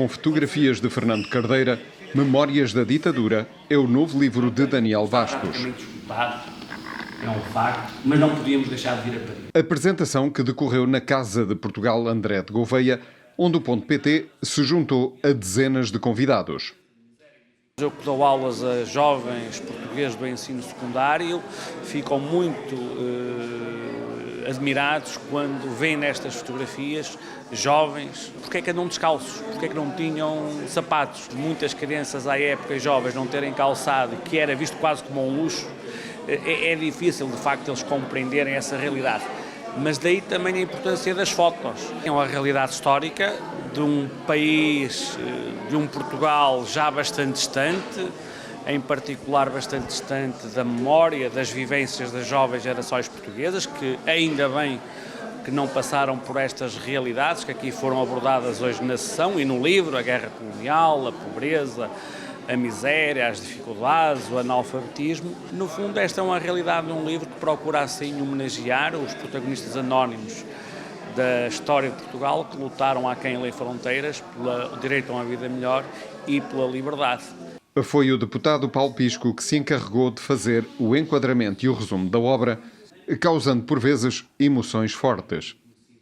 com fotografias de Fernando Cardeira, Memórias da Ditadura é o novo livro de Daniel Bastos. É um facto, mas não podíamos deixar de vir a Paris. Apresentação que decorreu na Casa de Portugal André de Gouveia, onde o .pt se juntou a dezenas de convidados. Eu que dou aulas a jovens portugueses do ensino secundário, ficam muito admirados quando veem nestas fotografias jovens. Porque é que andam descalços? Porque é que não tinham sapatos? Muitas crianças à época, jovens, não terem calçado, que era visto quase como um luxo, é difícil de facto eles compreenderem essa realidade. Mas daí também a importância das fotos. É uma realidade histórica de um país, de um Portugal já bastante distante, em particular bastante distante da memória, das vivências das jovens gerações portuguesas, que ainda bem que não passaram por estas realidades que aqui foram abordadas hoje na sessão e no livro, a guerra colonial, a pobreza, a miséria, as dificuldades, o analfabetismo. No fundo, esta é uma realidade de um livro que procura assim homenagear os protagonistas anónimos da história de Portugal que lutaram aquém lei fronteiras pelo direito a uma vida melhor e pela liberdade. Foi o deputado Paulo Pisco que se encarregou de fazer o enquadramento e o resumo da obra, causando por vezes emoções fortes.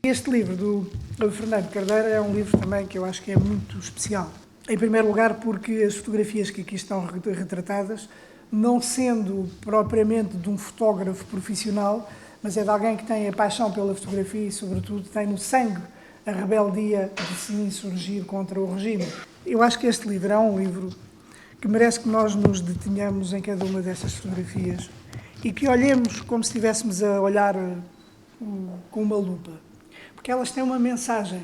Este livro do Fernando Cardeira é um livro também que eu acho que é muito especial. Em primeiro lugar porque as fotografias que aqui estão retratadas, não sendo propriamente de um fotógrafo profissional, mas é de alguém que tem a paixão pela fotografia e, sobretudo, tem no sangue a rebeldia de se insurgir contra o regime. Eu acho que este livro é um livro que merece que nós nos detenhamos em cada uma dessas fotografias e que olhemos como se estivéssemos a olhar com uma lupa. Porque elas têm uma mensagem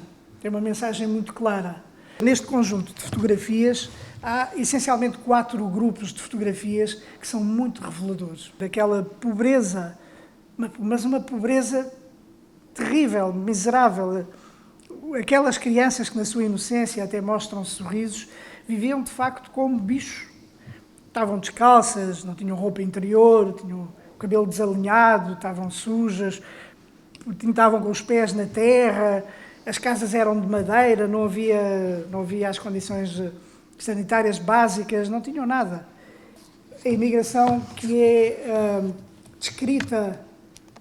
muito clara. Neste conjunto de fotografias, há essencialmente 4 grupos de fotografias que são muito reveladores. Daquela pobreza, mas uma pobreza terrível, miserável. Aquelas crianças que na sua inocência até mostram sorrisos, viviam de facto como bichos. Estavam descalças, não tinham roupa interior, tinham o cabelo desalinhado, estavam sujas, estavam com os pés na terra. As casas eram de madeira, não havia as condições sanitárias básicas, não tinham nada. A imigração que é descrita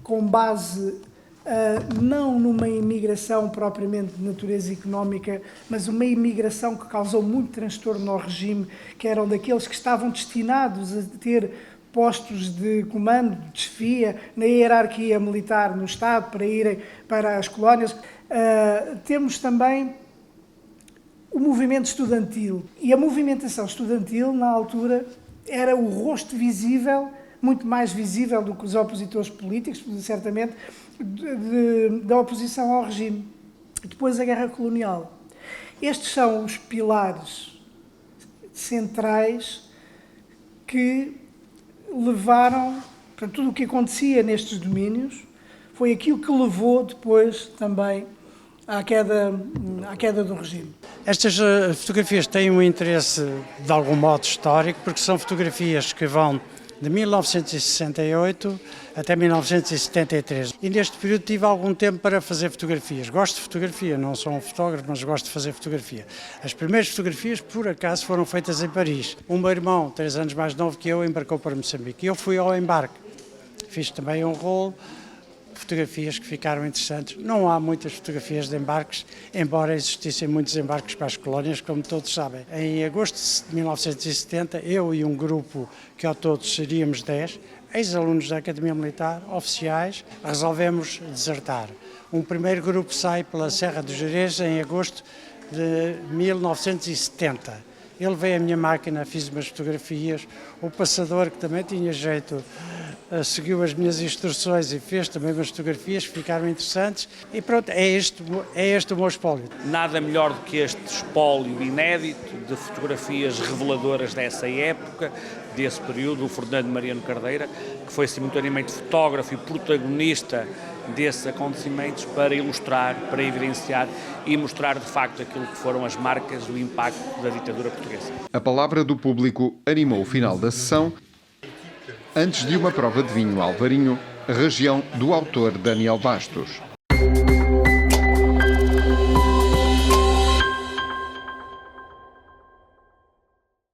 com base não numa imigração propriamente de natureza económica, mas uma imigração que causou muito transtorno ao regime, que eram daqueles que estavam destinados a ter postos de comando, de chefia, na hierarquia militar no Estado, para irem para as colónias. Temos também o movimento estudantil. E a movimentação estudantil, na altura, era o rosto visível, muito mais visível do que os opositores políticos, certamente, da oposição ao regime. Depois a guerra colonial. Estes são os pilares centrais que levaram, portanto, tudo o que acontecia nestes domínios, foi aquilo que levou depois também à queda do regime. Estas fotografias têm um interesse de algum modo histórico, porque são fotografias que vão de 1968 até 1973. E neste período tive algum tempo para fazer fotografias. Gosto de fotografia, não sou um fotógrafo, mas gosto de fazer fotografia. As primeiras fotografias, por acaso, foram feitas em Paris. O meu irmão, 3 anos mais novo que eu, embarcou para Moçambique. Eu fui ao embarque. Fiz também um rolo, fotografias que ficaram interessantes. Não há muitas fotografias de embarques, embora existissem muitos embarques para as colónias, como todos sabem. Em agosto de 1970, eu e um grupo que ao todo seríamos 10, ex-alunos da Academia Militar, oficiais, resolvemos desertar. Um primeiro grupo sai pela Serra do Gerês em agosto de 1970. Ele veio à minha máquina, fiz umas fotografias. O passador, que também tinha jeito, seguiu as minhas instruções e fez também umas fotografias que ficaram interessantes. E pronto, é este o meu espólio. Nada melhor do que este espólio inédito de fotografias reveladoras dessa época, desse período, o Fernando Mariano Cardeira, que foi simultaneamente fotógrafo e protagonista desses acontecimentos, para ilustrar, para evidenciar e mostrar de facto aquilo que foram as marcas do impacto da ditadura portuguesa. A palavra do público animou o final da sessão, antes de uma prova de vinho Alvarinho, região do autor Daniel Bastos.